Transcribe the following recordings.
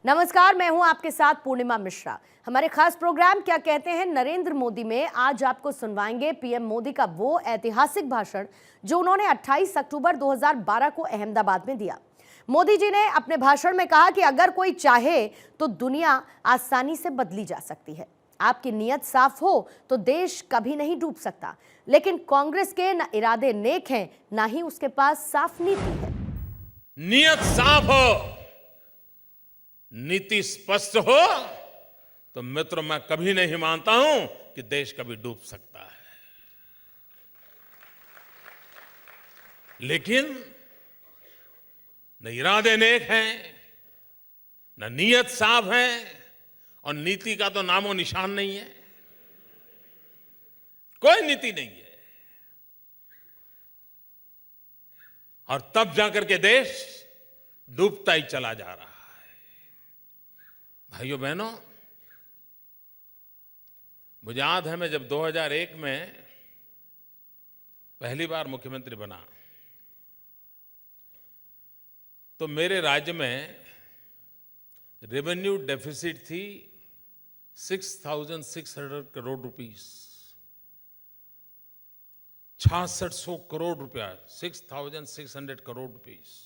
नमस्कार, मैं हूं आपके साथ पूर्णिमा मिश्रा। हमारे खास प्रोग्राम क्या कहते हैं नरेंद्र मोदी में आज आपको सुनवाएंगे पीएम मोदी का वो ऐतिहासिक भाषण जो उन्होंने 28 अक्टूबर 2012 को अहमदाबाद में दिया। मोदी जी ने अपने भाषण में कहा कि अगर कोई चाहे तो दुनिया आसानी से बदली जा सकती है। आपकी नीयत साफ हो तो देश कभी नहीं डूब सकता, लेकिन कांग्रेस के न इरादे नेक हैं, ना ही उसके पास साफ नीति है। नीयत साफ हो, नीति स्पष्ट हो तो मित्रों मैं कभी नहीं मानता हूं कि देश कभी डूब सकता है। लेकिन न इरादे नेक हैं, न नीयत साफ है और नीति का तो नामो निशान नहीं है। कोई नीति नहीं है और तब जाकर के देश डूबता ही चला जा रहा है। भाइयों बहनों, मुझे याद है मैं जब 2001 में पहली बार मुख्यमंत्री बना तो मेरे राज्य में रेवेन्यू डेफिसिट थी 6,600 करोड़ रुपीस, 6600 करोड़ रुपया, 6,600 करोड़ रुपीस।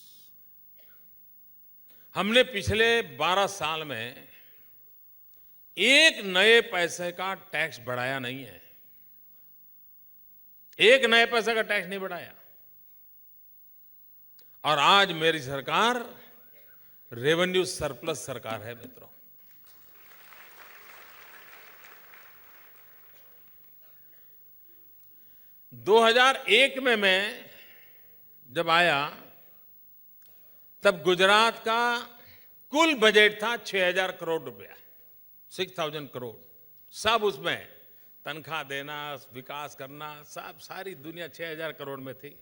हमने पिछले 12 साल में एक नए पैसे का टैक्स बढ़ाया नहीं है, एक नए पैसे का टैक्स नहीं बढ़ाया। और आज मेरी सरकार रेवेन्यू सरप्लस सरकार है मित्रों। दो 2001 में मैं जब आया तब गुजरात का कुल बजट था 6,000 करोड़ रुपया, 6,000 करोड़। सब उसमें तनख्वाह देना, विकास करना, सब सारी दुनिया 6,000 करोड़ में थी।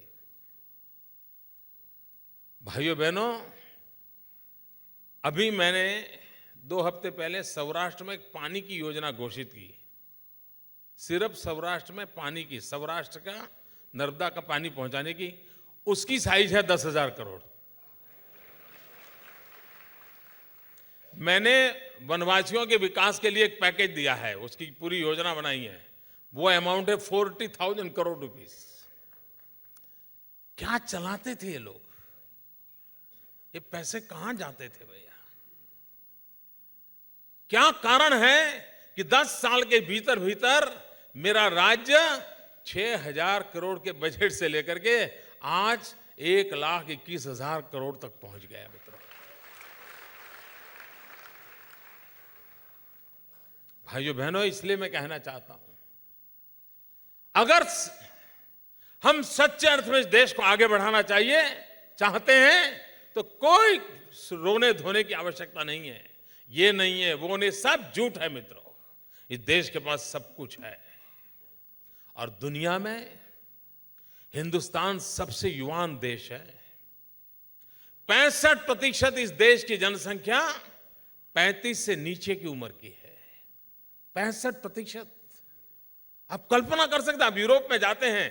भाइयों बहनों, अभी मैंने 2 हफ्ते पहले सौराष्ट्र में एक पानी की योजना घोषित की। सिर्फ सौराष्ट्र में पानी की, सौराष्ट्र का नर्मदा का पानी पहुंचाने की, उसकी साइज है 10,000 करोड़। मैंने वनवासियों के विकास के लिए एक पैकेज दिया है, उसकी पूरी योजना बनाई है। वो अमाउंट है 40,000 करोड़ रुपीस। क्या चलाते थे ये लोग? ये पैसे कहां जाते थे भैया? क्या कारण है कि 10 साल के भीतर भीतर मेरा राज्य 6,000 करोड़ के बजट से लेकर के आज 1,21,000 करोड़ तक पहुंच गया मित्रों? भाइयों बहनों, इसलिए मैं कहना चाहता हूं, अगर हम सच्चे अर्थ में इस देश को आगे बढ़ाना चाहते हैं तो कोई रोने धोने की आवश्यकता नहीं है। ये नहीं है, वो नहीं, सब झूठ है मित्रों। इस देश के पास सब कुछ है और दुनिया में हिंदुस्तान सबसे युवान देश है। 65% इस देश की जनसंख्या 35 से नीचे की उम्र की है। 65%। आप कल्पना कर सकते हैं, आप यूरोप में जाते हैं,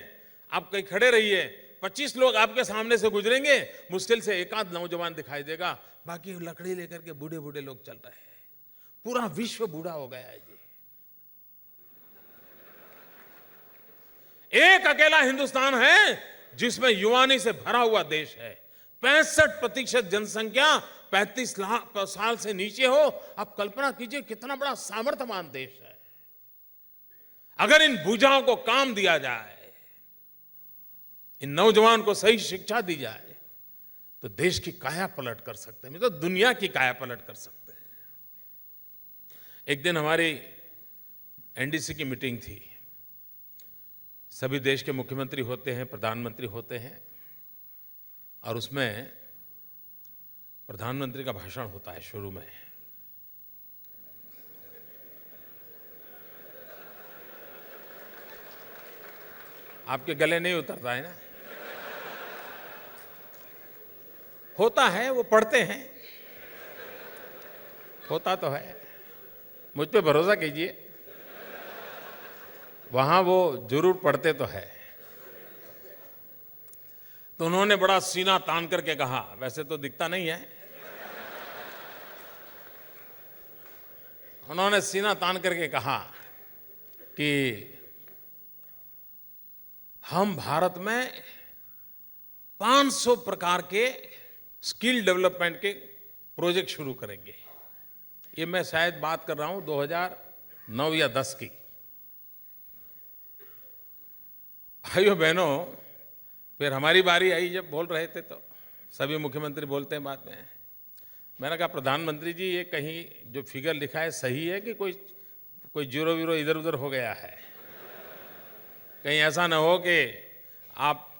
आप कहीं खड़े रहिए, 25 लोग आपके सामने से गुजरेंगे, मुश्किल से एक आध नौजवान दिखाई देगा, बाकी लकड़ी लेकर के बूढ़े बूढ़े लोग चल रहे हैं। पूरा विश्व बूढ़ा हो गया है जी। एक अकेला हिंदुस्तान है जिसमें युवानी से भरा हुआ देश है। 65% जनसंख्या 35 साल से नीचे हो। आप कल्पना कीजिए कितना बड़ा सामर्थ्यवान देश है। अगर इन भुजाओं को काम दिया जाए, इन नौजवान को सही शिक्षा दी जाए, तो देश की काया पलट कर सकते हैं, तो दुनिया की काया पलट कर सकते हैं। एक दिन हमारी एनडीसी की मीटिंग थी। सभी देश के मुख्यमंत्री होते हैं, प्रधानमंत्री होते हैं, और उसमें प्रधानमंत्री का भाषण होता है शुरू में। आपके गले नहीं उतरता है ना? होता है, वो पढ़ते हैं, होता तो है। मुझ पे भरोसा कीजिए, वहां वो जरूर पढ़ते तो है। तो उन्होंने बड़ा सीना तान करके कहा, वैसे तो दिखता नहीं है, उन्होंने सीना तान करके कहा कि हम भारत में 500 प्रकार के स्किल डेवलपमेंट के प्रोजेक्ट शुरू करेंगे। ये मैं शायद बात कर रहा हूं 2009 या 10 की। भाइयों बहनों, फिर हमारी बारी आई, जब बोल रहे थे तो सभी मुख्यमंत्री बोलते हैं बाद में। मैंने कहा प्रधानमंत्री जी, ये कहीं जो फिगर लिखा है सही है कि कोई जीरो वीरो इधर उधर हो गया है? कहीं ऐसा ना हो कि आप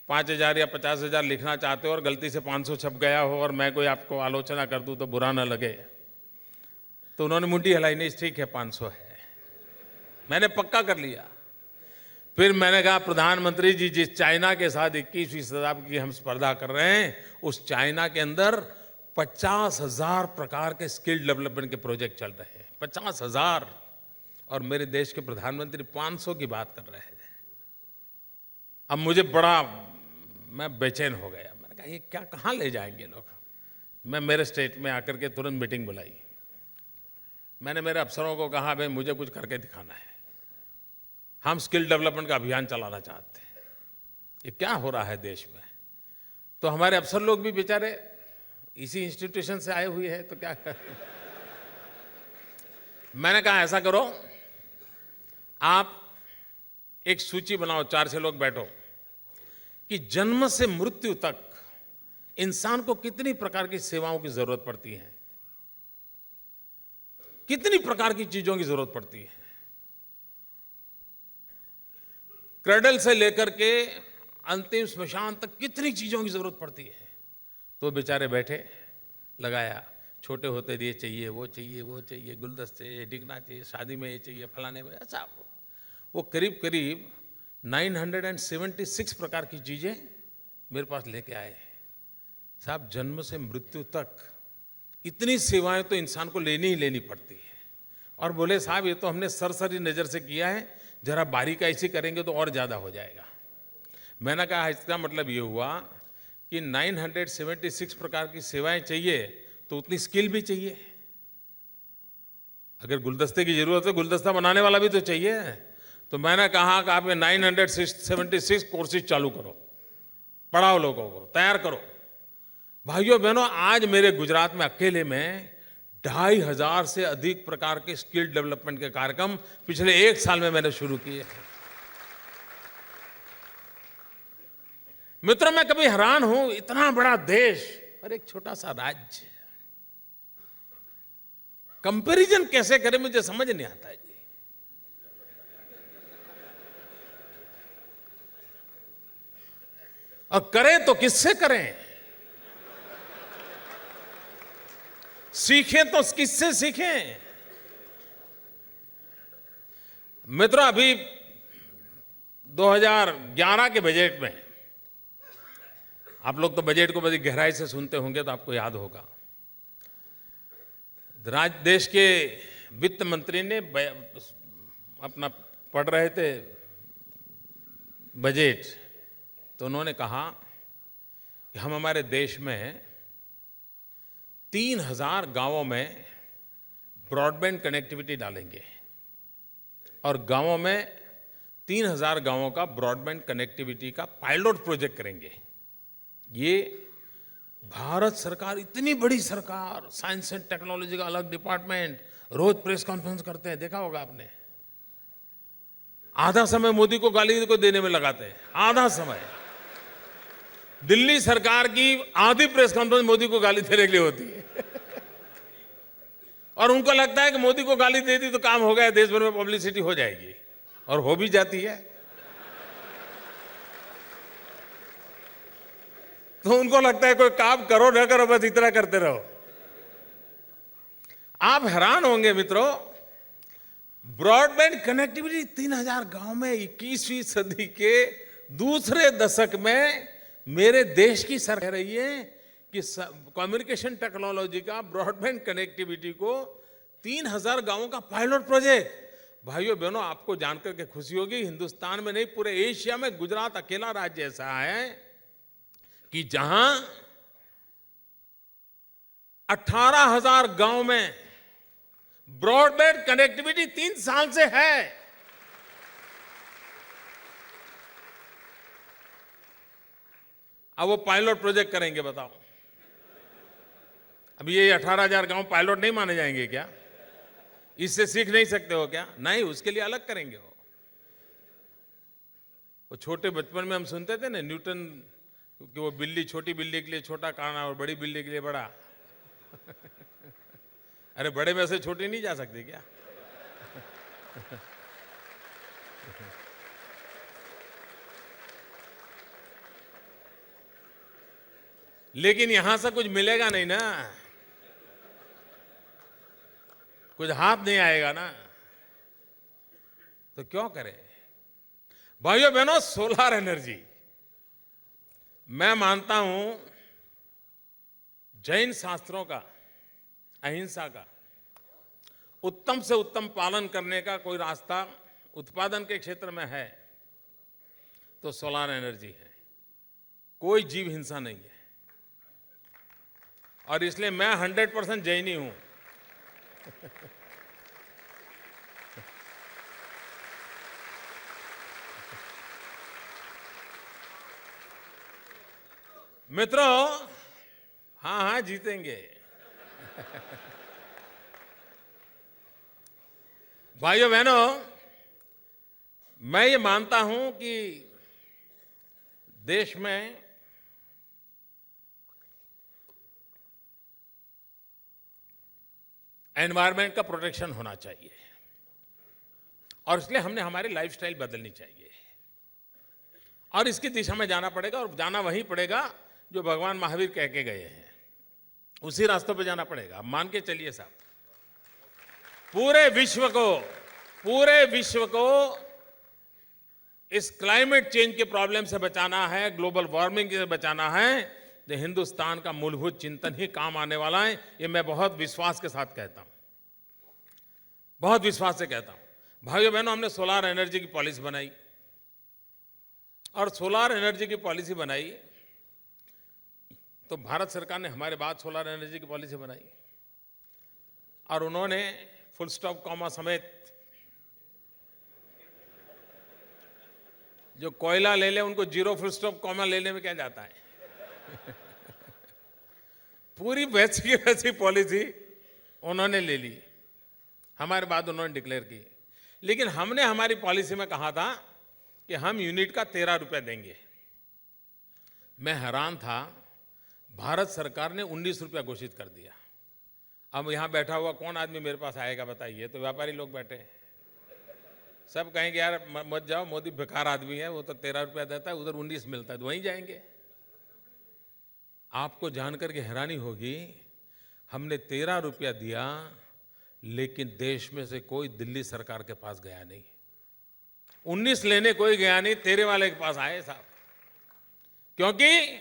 5,000 या 50,000 लिखना चाहते हो और गलती से 500 छप गया हो और मैं कोई आपको आलोचना कर दूं तो बुरा ना लगे। तो उन्होंने मुंडी हिलाई, नहीं ठीक है 500 है। मैंने पक्का कर लिया। फिर मैंने कहा प्रधानमंत्री जी, जिस चाइना के साथ 21वीं शताब्दी की हम स्पर्धा कर रहे हैं, उस चाइना के अंदर 50,000 प्रकार के स्किल डेवलपमेंट के प्रोजेक्ट चल रहे हैं। 50,000, और मेरे देश के प्रधानमंत्री 500 की बात कर रहे थे। अब मैं बेचैन हो गया। मैंने कहा ये क्या, कहाँ ले जाएंगे लोग? मैं मेरे स्टेट में आकर के तुरंत मीटिंग बुलाई। मैंने मेरे अफसरों को कहा, भाई मुझे कुछ करके दिखाना है, हम स्किल डेवलपमेंट का अभियान चलाना चाहते हैं, ये क्या हो रहा है देश में? तो हमारे अफसर लोग भी बेचारे इसी इंस्टीट्यूशन से आए हुए हैं, तो क्या मैंने कहा ऐसा करो, आप एक सूची बनाओ, 4-6 लोग बैठो, कि जन्म से मृत्यु तक इंसान को कितनी प्रकार की सेवाओं की जरूरत पड़ती है, कितनी प्रकार की चीजों की जरूरत पड़ती है। क्रैडल से लेकर के अंतिम स्मशान तक कितनी चीजों की जरूरत पड़ती है। तो बेचारे बैठे, लगाया, छोटे होते ये चाहिए, वो चाहिए, वो चाहिए, गुलदस्ते, डिगना चाहिए, शादी में ये चाहिए, फलाने में, ऐसा वो करीब करीब 976 प्रकार की चीजें मेरे पास लेके आए। साहब, जन्म से मृत्यु तक इतनी सेवाएं तो इंसान को लेनी ही लेनी पड़ती है। और बोले साहब, ये तो हमने सरसरी नजर से किया है, जरा बारीकाई से करेंगे तो और ज्यादा हो जाएगा। मैंने कहा इसका मतलब ये हुआ कि 976 प्रकार की सेवाएं चाहिए तो उतनी स्किल भी चाहिए। अगर गुलदस्ते की जरूरत है, गुलदस्ता बनाने वाला भी तो चाहिए। तो मैंने कहा कि आप ये 976 कोर्सेज चालू करो, पढ़ाओ, लोगों को तैयार करो। भाइयों बहनों, आज मेरे गुजरात में अकेले में 2,500 से अधिक प्रकार के स्किल डेवलपमेंट के कार्यक्रम पिछले 1 साल में मैंने शुरू किए हैं। मित्रों, मैं कभी हैरान हूं, इतना बड़ा देश और एक छोटा सा राज्य, कंपैरिजन कैसे करें मुझे समझ नहीं आता है जी। और करें तो किससे करें? सीखें तो किससे सीखें? मित्रों, अभी 2011 के बजट में, आप लोग तो बजट को बड़ी गहराई से सुनते होंगे तो आपको याद होगा, देश के वित्त मंत्री ने अपना पढ़ रहे थे बजट, तो उन्होंने कहा कि हम हमारे देश में 3,000 गांवों में ब्रॉडबैंड कनेक्टिविटी डालेंगे और गांवों में 3,000 गांवों का ब्रॉडबैंड कनेक्टिविटी का पायलट प्रोजेक्ट करेंगे। ये भारत सरकार, इतनी बड़ी सरकार, साइंस एंड टेक्नोलॉजी का अलग डिपार्टमेंट, रोज प्रेस कॉन्फ्रेंस करते हैं, देखा होगा आपने। आधा समय मोदी को गाली को देने में लगाते हैं, आधा समय। दिल्ली सरकार की आधी प्रेस कॉन्फ्रेंस मोदी को गाली देने के लिए होती है और उनको लगता है कि मोदी को गाली दे दी तो काम हो गया, देश भर में पब्लिसिटी हो जाएगी, और हो भी जाती है। तो उनको लगता है कोई काम करो न करो, बस इतना करते रहो। आप हैरान होंगे मित्रों, ब्रॉडबैंड कनेक्टिविटी 3,000 गांव में 21वीं सदी के दूसरे दशक में मेरे देश की सरकार रही है कि कम्युनिकेशन टेक्नोलॉजी का ब्रॉडबैंड कनेक्टिविटी को 3,000 गांवों का पायलट प्रोजेक्ट। भाइयों बहनों, आपको जानकर के खुशी होगी, हिंदुस्तान में नहीं पूरे एशिया में गुजरात अकेला राज्य ऐसा है कि जहां 18,000 गांव में ब्रॉडबैंड कनेक्टिविटी 3 साल से है। अब वो पायलट प्रोजेक्ट करेंगे, बताओ। अब ये 18,000 गांव पायलट नहीं माने जाएंगे क्या? इससे सीख नहीं सकते हो क्या? नहीं, उसके लिए अलग करेंगे। वो छोटे बचपन में हम सुनते थे ना, न्यूटन कि वो बिल्ली, छोटी बिल्ली के लिए छोटा काना और बड़ी बिल्ली के लिए बड़ा। अरे बड़े में से छोटी नहीं जा सकती क्या? लेकिन यहां से कुछ मिलेगा नहीं ना, कुछ हाथ नहीं आएगा ना, तो क्यों करें? भाइयों बहनों, सोलर एनर्जी, मैं मानता हूं जैन शास्त्रों का, अहिंसा का उत्तम से उत्तम पालन करने का कोई रास्ता उत्पादन के क्षेत्र में है तो सोलर एनर्जी है। कोई जीव हिंसा नहीं है, और इसलिए मैं 100% जैनी हूं। मित्रों, हाँ जीतेंगे। भाइयों बहनों, मैं ये मानता हूं कि देश में एनवायरनमेंट का प्रोटेक्शन होना चाहिए, और इसलिए हमने हमारी लाइफस्टाइल बदलनी चाहिए, और इसकी दिशा में जाना पड़ेगा, और जाना वहीं पड़ेगा जो भगवान महावीर कह के गए हैं। उसी रास्तों पे जाना पड़ेगा। आप मान के चलिए साहब, पूरे विश्व को इस क्लाइमेट चेंज के प्रॉब्लम से बचाना है, ग्लोबल वार्मिंग से बचाना है, तो हिंदुस्तान का मूलभूत चिंतन ही काम आने वाला है। ये मैं बहुत विश्वास के साथ कहता हूं, बहुत विश्वास से कहता हूं। भाइयों बहनों, हमने सोलर एनर्जी की पॉलिसी बनाई, और सोलर एनर्जी की पॉलिसी बनाई तो भारत सरकार ने हमारे बाद सोलर एनर्जी की पॉलिसी बनाई, और उन्होंने फुल स्टॉप कॉमा समेत जो कोयला ले ले उनको जीरो फुल स्टॉप कॉमा लेने में क्या जाता है। पूरी वैसी की वैसी पॉलिसी उन्होंने ले ली, हमारे बाद उन्होंने डिक्लेयर की। लेकिन हमने हमारी पॉलिसी में कहा था कि हम यूनिट का 13 रुपए देंगे। मैं हैरान था, भारत सरकार ने 19 रुपया घोषित कर दिया। अब यहां बैठा हुआ कौन आदमी मेरे पास आएगा बताइए? तो व्यापारी लोग बैठे हैं, सब कहेंगे यार मत जाओ, मोदी बेकार आदमी है, वो तो 13 रुपया देता है, उधर 19 मिलता है, तो वहीं जाएंगे। आपको जानकर के हैरानी होगी, हमने 13 रुपया दिया, लेकिन देश में से कोई दिल्ली सरकार के पास गया नहीं। 19 लेने कोई गया नहीं, 13 वाले के पास आए साहब, क्योंकि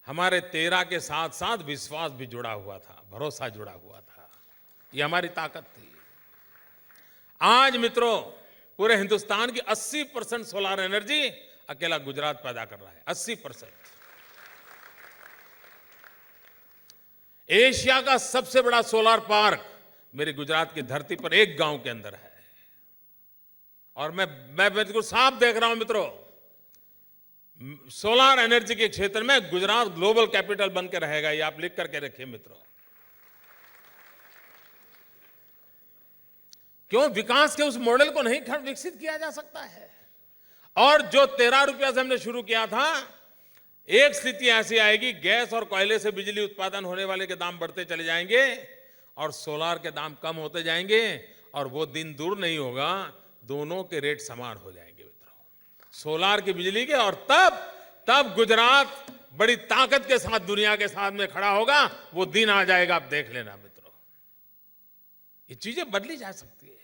हमारे 13 के साथ साथ विश्वास भी जुड़ा हुआ था, भरोसा जुड़ा हुआ था। ये हमारी ताकत थी। आज मित्रों, पूरे हिंदुस्तान की 80% सोलर एनर्जी अकेला गुजरात पैदा कर रहा है। 80%। एशिया का सबसे बड़ा सोलर पार्क मेरे गुजरात की धरती पर एक गांव के अंदर है। और मैं बिल्कुल साफ देख रहा हूं मित्रों, सोलर एनर्जी के क्षेत्र में गुजरात ग्लोबल कैपिटल बनकर रहेगा। ये आप लिख करके रखिए मित्रों। क्यों विकास के उस मॉडल को नहीं विकसित किया जा सकता है? और जो 13 रुपया से हमने शुरू किया था, एक स्थिति ऐसी आएगी, गैस और कोयले से बिजली उत्पादन होने वाले के दाम बढ़ते चले जाएंगे और सोलार के दाम कम होते जाएंगे, और वो दिन दूर नहीं होगा, दोनों के रेट समान हो जाएंगे मित्रों, सोलार की बिजली के। और तब गुजरात बड़ी ताकत के साथ दुनिया के साथ में खड़ा होगा। वो दिन आ जाएगा, आप देख लेना मित्रों। ये चीजें बदली जा सकती है।